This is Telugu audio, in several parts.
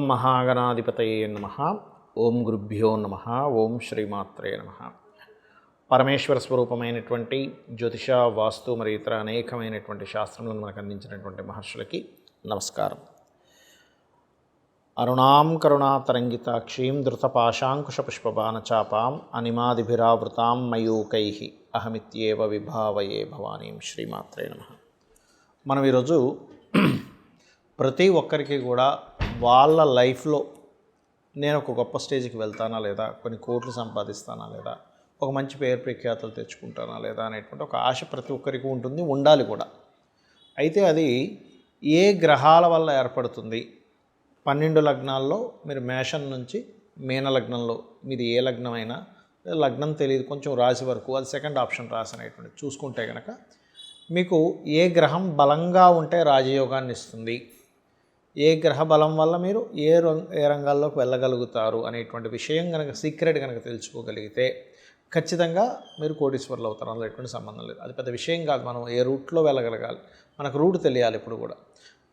మహాగణాధిపతయే నమః. ఓం గురుభ్యో నమః. ఓం శ్రీమాత్రే నమః. పరమేశ్వర స్వరూపమైనటువంటి జ్యోతిష, వాస్తు మరియు ఇతర అనేకమైనటువంటి శాస్త్రములను మనకు అందించినటువంటి మహర్షులకి నమస్కారం. అరుణాం కరుణాతరంగితాక్షీం ధృతపాశాంకుశపుష్పబాణచాపాం అనిమాదిభిరావృతాం మయూకైః అహమిత్యేవ విభావయే భవానీం. శ్రీమాత్రే నమః. మనం ఈరోజు ప్రతి ఒక్కరికి కూడా వాళ్ళ లైఫ్లో నేను ఒక గొప్ప స్టేజ్కి వెళ్తానా లేదా, కొన్ని కోట్లు సంపాదిస్తానా లేదా, ఒక మంచి పేరు ప్రఖ్యాతలు తెచ్చుకుంటానా లేదా అనేటువంటి ఒక ఆశ ప్రతి ఒక్కరికి ఉంటుంది, ఉండాలి కూడా. అయితే అది ఏ గ్రహాల వల్ల ఏర్పడుతుంది? 12 లగ్నాల్లో మీరు మేషం నుంచి మీన లగ్నంలో, మీది ఏ లగ్నం అయినా, లగ్నం తెలియదు కొంచెం రాశి వరకు, అది సెకండ్ ఆప్షన్ రాశి అనేటువంటి చూసుకుంటే కనుక మీకు ఏ గ్రహం బలంగా ఉంటే రాజయోగాన్ని ఇస్తుంది, ఏ గ్రహ బలం వల్ల మీరు ఏ రంగాల్లోకి వెళ్ళగలుగుతారు అనేటువంటి విషయం కనుక సీక్రెట్ కనుక తెలుసుకోగలిగితే ఖచ్చితంగా మీరు కోటీశ్వరులు అవుతారు. అందులో ఎటువంటి సంబంధం లేదు. అది పెద్ద విషయం కాదు. మనం ఏ రూట్లో వెళ్ళగలగాలి, మనకు రూట్ తెలియాలి. ఇప్పుడు కూడా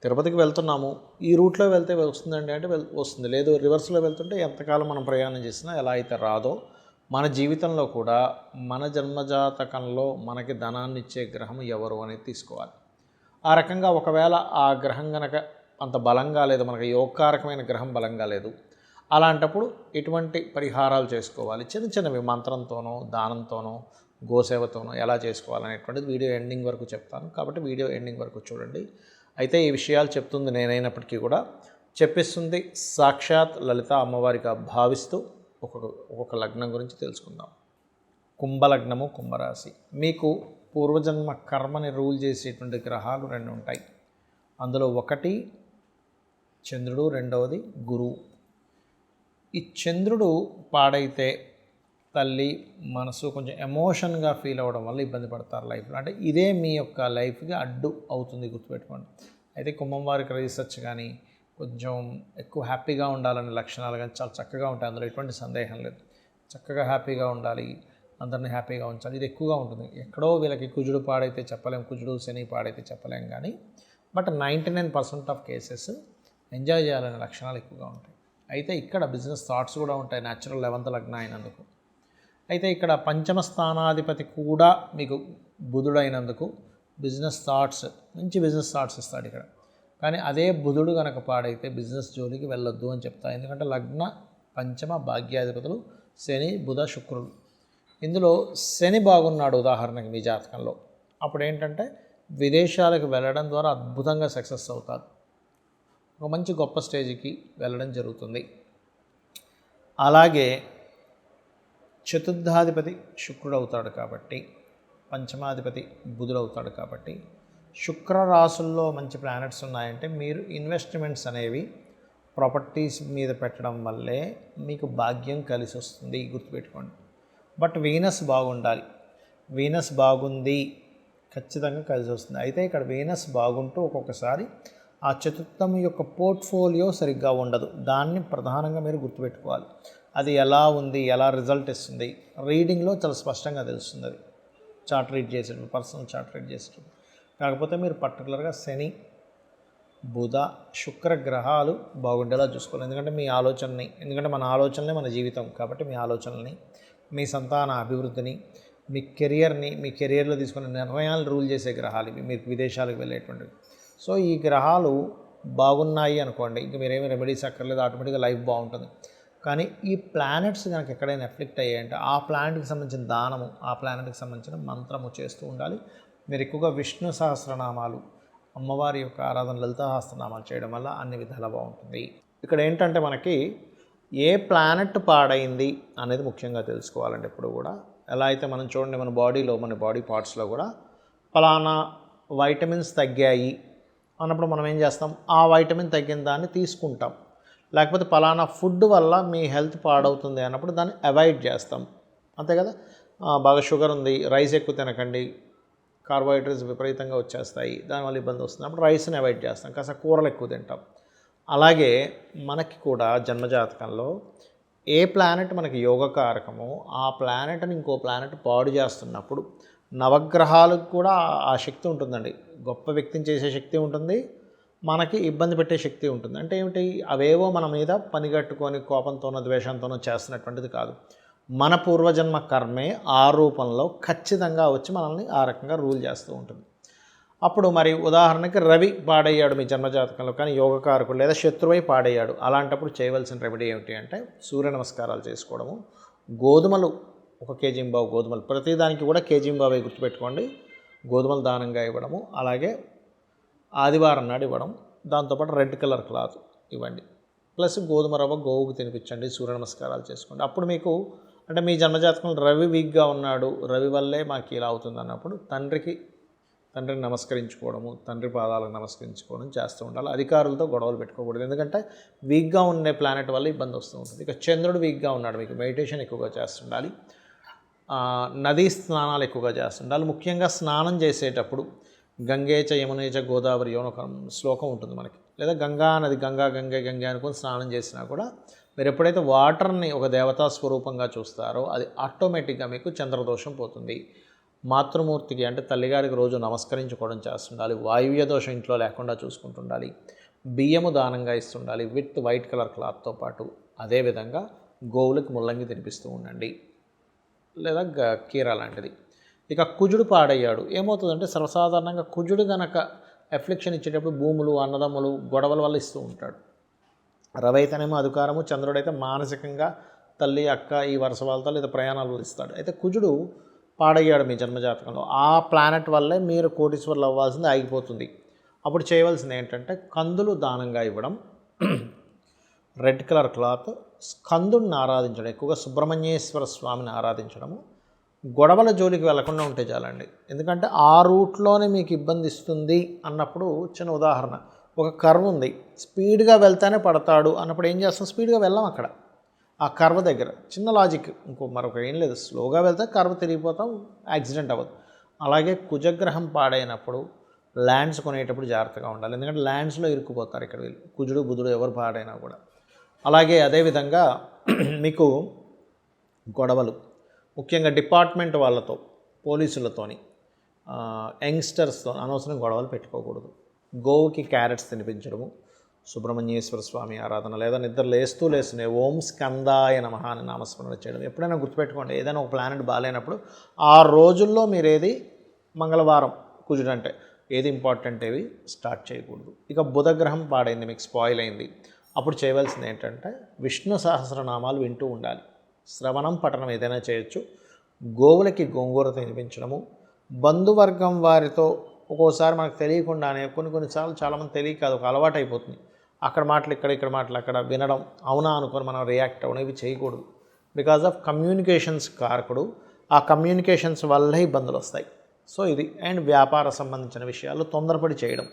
తిరుపతికి వెళ్తున్నాము, ఈ రూట్లో వెళ్తే వస్తుందండి అంటే వస్తుంది, లేదు రివర్స్లో వెళ్తుంటే ఎంతకాలం మనం ప్రయాణం చేసినా ఎలా అయితే రాదో, మన జీవితంలో కూడా మన జన్మజాతకంలో మనకి ధనాన్ని ఇచ్చే గ్రహం ఎవరు అనేది తీసుకోవాలి. ఆ రకంగా ఒకవేళ ఆ గ్రహం కనుక అంత బలంగా లేదు, మనకు యోగకారకమైన గ్రహం బలంగా లేదు, అలాంటప్పుడు ఎటువంటి పరిహారాలు చేసుకోవాలి, చిన్న చిన్నవి మంత్రంతోనో దానంతోనో గోసేవతోనో ఎలా చేసుకోవాలనేటువంటిది వీడియో ఎండింగ్ వరకు చెప్తాను. కాబట్టి వీడియో ఎండింగ్ వరకు చూడండి. అయితే ఈ విషయాలు చెప్తుంది నేనైనప్పటికీ కూడా చెప్పిస్తుంది సాక్షాత్ లలిత అమ్మవారిగా భావిస్తూ ఒక్కొక్క లగ్నం గురించి తెలుసుకుందాం. కుంభలగ్నము, కుంభరాశి. మీకు పూర్వజన్మ కర్మని రూల్ చేసేటువంటి గ్రహాలు 2 ఉంటాయి. అందులో ఒకటి చంద్రుడు, రెండవది గురువు. ఈ చంద్రుడు పాడైతే తల్లి మనసు కొంచెం ఎమోషన్గా ఫీల్ అవ్వడం వల్ల ఇబ్బంది పడతారు లైఫ్లో. అంటే ఇదే మీ యొక్క లైఫ్కి అడ్డు అవుతుంది, గుర్తుపెట్టుకోండి. అయితే కుంభం వారికి రీసెర్చ్ కానీ కొంచెం ఎక్కువ హ్యాపీగా ఉండాలనే లక్షణాలు కానీ చాలా చక్కగా ఉంటాయి, అందులో ఎటువంటి సందేహం లేదు. చక్కగా హ్యాపీగా ఉండాలి, అందరినీ హ్యాపీగా ఉంచాలి, ఇది ఎక్కువగా ఉంటుంది. ఎక్కడో వీళ్ళకి కుజుడు పాడైతే చెప్పలేం, కుజుడు శని పాడైతే చెప్పలేం, కానీ బట్ 99% ఆఫ్ కేసెస్ ఎంజాయ్ చేయాలనే లక్షణాలు ఎక్కువగా ఉంటాయి. అయితే ఇక్కడ బిజినెస్ థాట్స్ కూడా ఉంటాయి, న్యాచురల్ 11th లగ్నం అయినందుకు. అయితే ఇక్కడ పంచమ స్థానాధిపతి కూడా మీకు బుధుడైనందుకు బిజినెస్ థాట్స్, మంచి బిజినెస్ థాట్స్ ఇస్తాడు ఇక్కడ. కానీ అదే బుధుడు కనుక పాడైతే బిజినెస్ జోలికి వెళ్ళొద్దు అని చెప్తా. ఎందుకంటే లగ్న పంచమ భాగ్యాధిపతులు శని, బుధ, శుక్రుడు. ఇందులో శని బాగున్నాడు ఉదాహరణకి మీ జాతకంలో, అప్పుడు ఏంటంటే విదేశాలకు వెళ్ళడం ద్వారా అద్భుతంగా సక్సెస్ అవుతారు, ఒక మంచి గొప్ప స్టేజ్కి వెళ్ళడం జరుగుతుంది. అలాగే చతుర్థాధిపతి శుక్రుడు అవుతాడు కాబట్టి, పంచమాధిపతి బుధుడు అవుతాడు కాబట్టి, శుక్ర రాశుల్లో మంచి ప్లానెట్స్ ఉన్నాయంటే మీరు ఇన్వెస్ట్మెంట్స్ అనేవి ప్రాపర్టీస్ మీద పెట్టడం వల్లే మీకు భాగ్యం కలిసి వస్తుంది, గుర్తుపెట్టుకోండి. బట్ వీనస్ బాగుండాలి. వీనస్ బాగుంది, ఖచ్చితంగా కలిసి వస్తుంది. అయితే ఇక్కడ వీనస్ బాగుంటూ ఒక్కొక్కసారి ఆ చతుర్థం యొక్క పోర్ట్ఫోలియో సరిగ్గా ఉండదు, దాన్ని ప్రధానంగా మీరు గుర్తుపెట్టుకోవాలి. అది ఎలా ఉంది, ఎలా రిజల్ట్ ఇస్తుంది, రీడింగ్లో చాలా స్పష్టంగా తెలుస్తుంది. అది చార్ట్ రీడ్ చేసేటప్పుడు, పర్సనల్ చార్ట్ రీడ్ చేసేటప్పుడు. కాకపోతే మీరు పర్టికులర్గా శని, బుధ, శుక్ర గ్రహాలు బాగుండేలా చూసుకోవాలి. ఎందుకంటే మీ ఆలోచనని, ఎందుకంటే మన ఆలోచనలే మన జీవితం కాబట్టి మీ ఆలోచనల్ని, మీ సంతాన అభివృద్ధిని, మీ కెరియర్ని, మీ కెరియర్లో తీసుకునే నిర్ణయాలు రూల్ చేసే గ్రహాలు ఇవి, మీకు విదేశాలకు వెళ్ళేటువంటివి. సో ఈ గ్రహాలు బాగున్నాయి అనుకోండి, ఇంక మీరేమీ రెమెడీస్ అక్కర్లేదు, ఆటోమేటిక్గా లైఫ్ బాగుంటుంది. కానీ ఈ ప్లానెట్స్ కనుక ఎక్కడైనా ఎఫెక్ట్ అయ్యాయంటే ఆ ప్లానెట్కి సంబంధించిన దానము, ఆ ప్లానెట్కి సంబంధించిన మంత్రము చేస్తూ ఉండాలి. మీరు ఎక్కువగా విష్ణు సహస్రనామాలు, అమ్మవారి యొక్క ఆరాధన, లలిత సహస్రనామాలు చేయడం వల్ల అన్ని విధాలా బాగుంటుంది. ఇక్కడ ఏంటంటే మనకి ఏ ప్లానెట్ పాడైంది అనేది ముఖ్యంగా తెలుసుకోవాలండి ఎప్పుడు కూడా. ఎలా అయితే మనం చూడండి, మన బాడీలో, మన బాడీ పార్ట్స్లో కూడా ఫలానా వైటమిన్స్ తగ్గాయి అన్నప్పుడు మనం ఏం చేస్తాం, ఆ వైటమిన్ తగ్గిన దాన్ని తీసుకుంటాం. లేకపోతే పలానా ఫుడ్ వల్ల మీ హెల్త్ పాడవుతుంది అన్నప్పుడు దాన్ని అవాయిడ్ చేస్తాం, అంతే కదా. బాగా షుగర్ ఉంది, రైస్ ఎక్కువ తినకండి, కార్బోహైడ్రేట్స్ విపరీతంగా వచ్చేస్తాయి, దానివల్ల ఇబ్బంది వస్తుంది, అప్పుడు రైస్ని అవాయిడ్ చేస్తాం, కాస్త కూరలు ఎక్కువ తింటాం. అలాగే మనకి కూడా జన్మజాతకంలో ఏ ప్లానెట్ మనకి యోగకారకమో ఆ ప్లానెట్ని ఇంకో ప్లానెట్ పాడు చేస్తున్నప్పుడు నవగ్రహాలకు కూడా ఆ శక్తి ఉంటుందండి. గొప్ప వ్యక్తిని చేసే శక్తి ఉంటుంది, మనకి ఇబ్బంది పెట్టే శక్తి ఉంటుంది. అంటే ఏమిటి, అవేవో మన మీద పనిగట్టుకొని కోపంతోనో ద్వేషంతోనో చేస్తున్నటువంటిది కాదు. మన పూర్వజన్మ కర్మే ఆ రూపంలో ఖచ్చితంగా వచ్చి మనల్ని ఆ రకంగా రూల్ చేస్తూ ఉంటుంది. అప్పుడు మరి ఉదాహరణకి రవి పాడయ్యాడు మీ జన్మజాతకంలో, కానీ యోగకారకుడు లేదా శత్రువై పాడయ్యాడు. అలాంటప్పుడు చేయవలసిన రెమెడీ ఏమిటి అంటే సూర్య నమస్కారాలు చేసుకోవడము, గోధుమలు 1 కేజీంబావు గోధుమలు, ప్రతిదానికి కూడా కేజీంబావే గుర్తుపెట్టుకోండి, గోధుమలు దానంగా ఇవ్వడము, అలాగే ఆదివారం నాడు ఇవ్వడం, దాంతోపాటు రెడ్ కలర్ క్లాత్ ఇవ్వండి, ప్లస్ గోధుమ రవ్వ గోవుకు తినిపించండి, సూర్య నమస్కారాలు చేసుకోండి. అప్పుడు మీకు అంటే మీ జన్మజాతకంలో రవి వీక్గా ఉన్నాడు, రవి వల్లే మాకు ఇలా అవుతుంది అన్నప్పుడు తండ్రిని నమస్కరించుకోవడము, తండ్రి పాదాలకు నమస్కరించుకోవడం చేస్తూ ఉండాలి. అధికారులతో గొడవలు పెట్టుకోకూడదు, ఎందుకంటే వీక్గా ఉండే ప్లానెట్ వల్ల ఇబ్బంది వస్తూ ఉంటుంది. ఇక చంద్రుడు వీక్గా ఉన్నాడు, మీకు మెడిటేషన్ ఎక్కువగా చేస్తుండాలి, నదీ స్నానాలు ఎక్కువగా చేస్తుండాలి. ముఖ్యంగా స్నానం చేసేటప్పుడు గంగేచ యమునేచ గోదావరి అని ఒక శ్లోకం ఉంటుంది మనకి, లేదా గంగా నది, గంగే అనుకుని స్నానం చేసినా కూడా మీరు ఎప్పుడైతే వాటర్ని ఒక దేవతా స్వరూపంగా చూస్తారో అది ఆటోమేటిక్గా మీకు చంద్రదోషం పోతుంది. మాతృమూర్తికి అంటే తల్లిగారికి రోజు నమస్కరించుకోవడం చేస్తుండాలి, వాయువ్య దోషం ఇంట్లో లేకుండా చూసుకుంటుండాలి, బియ్యము దానంగా ఇస్తుండాలి విత్ వైట్ కలర్ క్లాత్తో పాటు. అదేవిధంగా గోవులకు ముల్లంగి తినిపిస్తూ ఉండండి, లేదా కీర లాంటిది. ఇక కుజుడు పాడయ్యాడు, ఏమవుతుందంటే సర్వసాధారణంగా కుజుడు గనక ఎఫ్లిక్షన్ ఇచ్చేటప్పుడు భూములు, అన్నదమ్ములు, గొడవల వల్ల ఇస్తూ ఉంటాడు. రవి అయితేనేమో అధికారము, చంద్రుడైతే మానసికంగా తల్లి, అక్క, ఈ వరుస వాళ్ళతో లేదా ప్రయాణాలు ఇస్తాడు. అయితే కుజుడు పాడయ్యాడు మీ జన్మజాతకంలో, ఆ ప్లానెట్ వల్లే మీరు కోటీశ్వర్లు అవ్వాల్సింది ఆగిపోతుంది. అప్పుడు చేయవలసింది ఏంటంటే కందులు దానంగా ఇవ్వడం, రెడ్ కలర్ క్లాత్, స్కందుడిని ఆరాధించడం, ఎక్కువగా సుబ్రహ్మణ్యేశ్వర స్వామిని ఆరాధించడము, గొడవల జోలికి వెళ్లకుండా ఉంటే చాలండి. ఎందుకంటే ఆ రూట్లోనే మీకు ఇబ్బంది ఇస్తుంది అన్నప్పుడు చిన్న ఉదాహరణ, ఒక కర్వ్ ఉంది, స్పీడ్గా వెళ్తేనే పడతాడు అన్నప్పుడు ఏం చేస్తాం, స్పీడ్గా వెళ్ళాం అక్కడ ఆ కర్వ్ దగ్గర. చిన్న లాజిక్, మరొక ఏం లేదు, స్లోగా వెళ్తే కర్వ్ తిరిగిపోతాం, యాక్సిడెంట్ అవ్వదు. అలాగే కుజగ్రహం పాడైనప్పుడు ల్యాండ్స్ కొనేటప్పుడు జాగ్రత్తగా ఉండాలి, ఎందుకంటే ల్యాండ్స్లో ఇరుక్కుపోతారు ఇక్కడ వీళ్ళు, కుజుడు బుధుడు ఎవరు పాడైనా కూడా. అలాగే అదేవిధంగా మీకు గొడవలు, ముఖ్యంగా డిపార్ట్మెంట్ వాళ్ళతో, పోలీసులతోని, యంగ్స్టర్స్తో అనవసరం గొడవలు పెట్టుకోకూడదు. గోవుకి క్యారెట్స్ తినిపించడము, సుబ్రహ్మణ్యేశ్వర స్వామి ఆరాధన, లేదా నిద్ర లేస్తూనే ఓం స్కందాయ నమః అని నామస్మరణ చేయడం. ఎప్పుడైనా గుర్తుపెట్టుకోండి, ఏదైనా ఒక ప్లానెట్ బాగాలేనప్పుడు ఆ రోజుల్లో మీరు ఏది మంగళవారం కుజుడు అంటే ఏది ఇంపార్టెంట్ ఏవి స్టార్ట్ చేయకూడదు. ఇక బుధగ్రహం పాడైంది, మీకు స్పాయిల్ అయింది, అప్పుడు చేయవలసింది ఏంటంటే విష్ణు సహస్రనామాలు వింటూ ఉండాలి, శ్రవణం పఠనం ఏదైనా చేయొచ్చు, గోవులకి గోంగూర తినిపించడము, బంధువర్గం వారితో ఒక్కోసారి మనకు తెలియకుండానే కొన్నిసార్లు చాలామంది తెలియక అది ఒక అలవాటు అయిపోతుంది, అక్కడ మాటలు ఇక్కడ మాటలు అక్కడ వినడం, అవునా అనుకొని మనం రియాక్ట్ అవ్వడం, ఇవి చేయకూడదు. బికాజ్ ఆఫ్ కమ్యూనికేషన్స్ కారకుడు, ఆ కమ్యూనికేషన్స్ వల్లే ఇబ్బందులు వస్తాయి. సో ఇది, అండ్ వ్యాపార సంబంధించిన విషయాలు తొందరపడి చేయడం,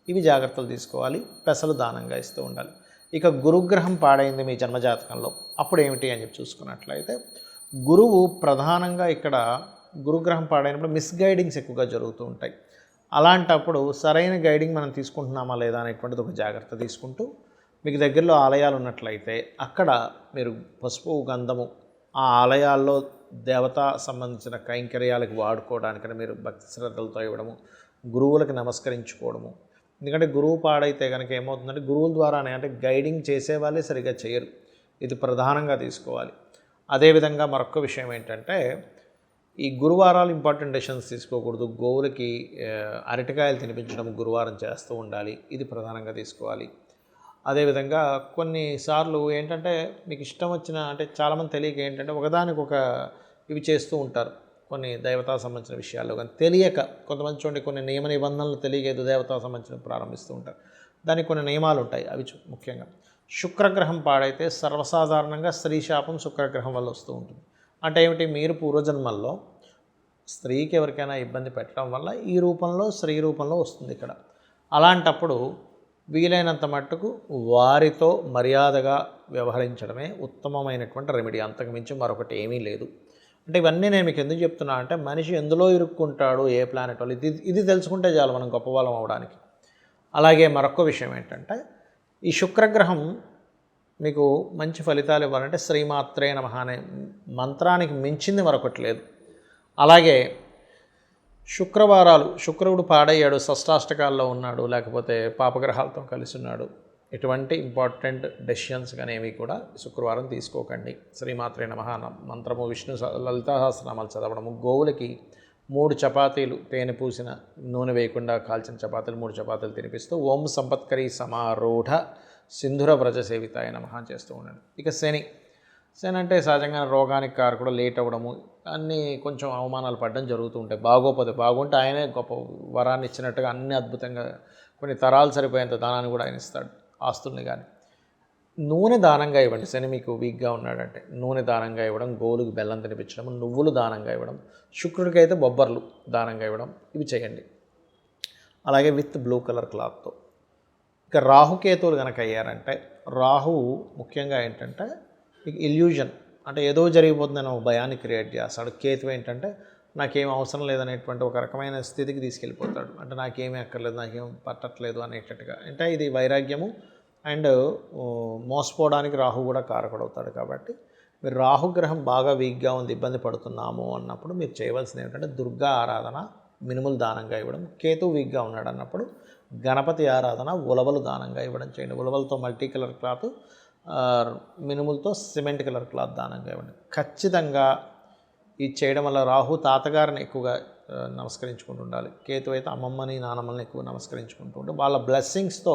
ఇవి జాగ్రత్తలు తీసుకోవాలి, పెసలు దానంగా ఇస్తూ ఉండాలి. ఇక గురుగ్రహం పాడైంది మీ జన్మజాతకంలో, అప్పుడు ఏమిటి అని చెప్పి చూసుకున్నట్లయితే గురువు ప్రధానంగా ఇక్కడ గురుగ్రహం పాడైనప్పుడు మిస్గైడింగ్స్ ఎక్కువగా జరుగుతూ ఉంటాయి. అలాంటప్పుడు సరైన గైడింగ్ మనం తీసుకుంటున్నామా లేదా అనేటువంటిది ఒక జాగ్రత్త తీసుకుంటూ, మీకు దగ్గరలో ఆలయాలు ఉన్నట్లయితే అక్కడ మీరు పసుపు, గంధము ఆ ఆలయాల్లో దేవతా సంబంధించిన కైంకర్యాలకు వాడుకోవడానికని మీరు భక్తి శ్రద్ధలతో ఇవ్వడము, గురువులకు నమస్కరించుకోవడము. ఎందుకంటే గురువు పాడైతే కనుక ఏమవుతుందంటే గురువుల ద్వారానే, అంటే గైడింగ్ చేసేవాళ్ళే సరిగ్గా చేయరు, ఇది ప్రధానంగా తీసుకోవాలి. అదేవిధంగా మరొక విషయం ఏంటంటే ఈ గురువారాలు ఇంపార్టెంట్ డెసిషన్స్ తీసుకోకూడదు, గోవులకి అరటికాయలు తినిపించడం గురువారం చేస్తూ ఉండాలి, ఇది ప్రధానంగా తీసుకోవాలి. అదేవిధంగా కొన్నిసార్లు ఏంటంటే మీకు ఇష్టం వచ్చిన, అంటే చాలామంది తెలియక ఏంటంటే ఒకదానికొక ఇవి చేస్తూ ఉంటారు, కొన్ని దేవతా సంబంధించిన విషయాల్లో కానీ తెలియక, కొంతమంది చూడండి కొన్ని నియమ నిబంధనలు తెలియక ఏదో దేవతా సంబంధించిన ప్రారంభిస్తూ ఉంటారు, దానికి కొన్ని నియమాలు ఉంటాయి. అవి ముఖ్యంగా శుక్రగ్రహం పాడైతే సర్వసాధారణంగా స్త్రీ శాపం శుక్రగ్రహం వల్ల వస్తూ ఉంటుంది. అంటే ఏమిటి, మీరు పూర్వజన్మల్లో స్త్రీకి ఎవరికైనా ఇబ్బంది పెట్టడం వల్ల ఈ రూపంలో, స్త్రీ రూపంలో వస్తుంది ఇక్కడ. అలాంటప్పుడు వీలైనంత మట్టుకు వారితో మర్యాదగా వ్యవహరించడమే ఉత్తమమైనటువంటి రెమెడీ, అంతకుమించి మరొకటి ఏమీ లేదు. అంటే ఇవన్నీ నేను మీకు ఎందుకు చెప్తున్నా అంటే మనిషి ఎందులో ఇరుక్కుంటాడు, ఏ ప్లానెట్ వాళ్ళు, ఇది తెలుసుకుంటే చాలు మనం గొప్పవాళ్ళం అవడానికి. అలాగే మరొక విషయం ఏంటంటే ఈ శుక్రగ్రహం మీకు మంచి ఫలితాలు ఇవ్వాలంటే శ్రీమాత్రే నమః అనే మంత్రానికి మించింది మరొకటి లేదు. అలాగే శుక్రవారాలు శుక్రుడు పాడయ్యాడు, షష్టాష్టకాల్లో ఉన్నాడు, లేకపోతే పాపగ్రహాలతో కలిసి ఉన్నాడు, ఎటువంటి ఇంపార్టెంట్ డెసిషన్స్ కానీ ఏవి కూడా శుక్రవారం తీసుకోకండి. శ్రీమాత్రే నమః మంత్రము, విష్ణు లలితా సహస్రనామాలు చదవడము, గోవులకి 3 చపాతీలు తేనె పూసిన నూనె వేయకుండా కాల్చిన చపాతీలు 3 చపాతీలు తినిపిస్తూ ఓం సంపత్కరీ సమారూఢ సింధుర వ్రజ సేవితాయ నమః చేస్తూ ఉండండి. ఇక శని అంటే సహజంగా రోగానికి కారకుడు, లేట్ అవ్వడము, అన్నీ కొంచెం అవమానాలు పడడం జరుగుతూ ఉంటాయి. బాగుంటే ఆయనే గొప్ప వరాన్ని ఇచ్చినట్టుగా అన్ని అద్భుతంగా కొన్ని తరాలు సరిపోయేంత దానాన్ని కూడా ఆయన ఇస్తాడు, ఆస్తుల్ని. కానీ నూనె దానంగా ఇవ్వండి. శని మీకు వీక్గా ఉన్నాడంటే నూనె దానంగా ఇవ్వడం, గోవులకు బెల్లం తినిపించడం, నువ్వులు దానంగా ఇవ్వడం, శుక్రుడికి అయితే బొబ్బర్లు దానంగా ఇవ్వడం, ఇవి చేయండి. అలాగే విత్ బ్లూ కలర్ క్లాత్తో. ఇక రాహుకేతువులు కనుక అయ్యారంటే, రాహువు ముఖ్యంగా ఏంటంటే మీకు ఇల్యూజన్, అంటే ఏదో జరిగిపోతుందని ఒక భయాన్ని క్రియేట్ చేస్తాడు. కేతు ఏంటంటే నాకేం అవసరం లేదనేటువంటి ఒక రకమైన స్థితికి తీసుకెళ్ళిపోతాడు. అంటే నాకేమీ అక్కర్లేదు, నాకేం పట్టట్లేదు అనేటట్టుగా. అంటే ఇది వైరాగ్యము అండ్ మోసపోవడానికి రాహు కూడా కారకుడవుతాడు. కాబట్టి మీరు రాహుగ్రహం బాగా వీక్గా ఉంది, ఇబ్బంది పడుతున్నాము అన్నప్పుడు మీరు చేయవలసింది ఏమిటంటే దుర్గా ఆరాధన, మినుములు దానంగా ఇవ్వడం. కేతు వీక్గా ఉన్నాడు అన్నప్పుడు గణపతి ఆరాధన, ఉలవలు దానంగా ఇవ్వడం చేయండి. ఉలవలతో మల్టీ కలర్ క్లాత్, మినుములతో సిమెంట్ కలర్ క్లాత్ దానంగా ఇవ్వండి. ఖచ్చితంగా ఇది చేయడం వల్ల రాహు తాతగారిని ఎక్కువగా నమస్కరించుకుంటూ ఉండాలి. కేతు అయితే అమ్మమ్మని నానమ్మని ఎక్కువ నమస్కరించుకుంటూ ఉంటే వాళ్ళ బ్లెస్సింగ్స్తో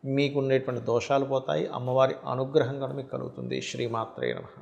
మీకు ఉండేటువంటి దోషాలు పోతాయి. అమ్మవారి అనుగ్రహం కూడా మీకు కలుగుతుంది. శ్రీమాత్రే నమః.